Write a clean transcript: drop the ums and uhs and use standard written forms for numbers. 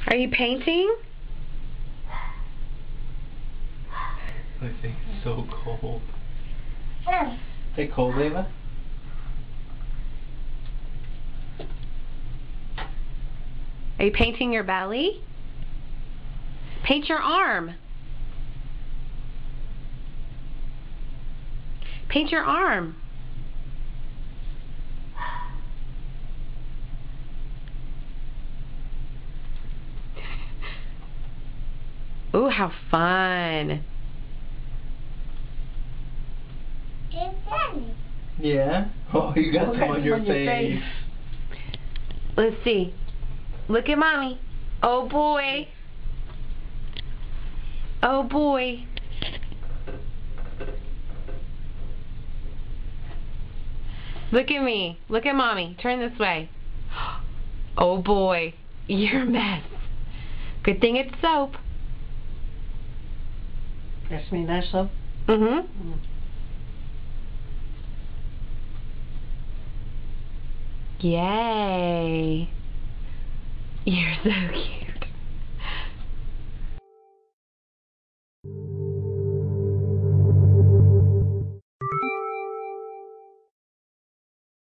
Are you painting? I think it's so cold. Hey, cold, Ava? Are you painting your belly? Paint your arm. Paint your arm. Ooh, how fun. Yeah? Oh, you got some on your face. Let's see. Look at mommy. Oh boy. Oh boy. Look at me. Look at mommy. Turn this way. Oh boy. You're a mess. Good thing it's soap. That's me, that soap? Mm-hmm. Yay. You're so cute.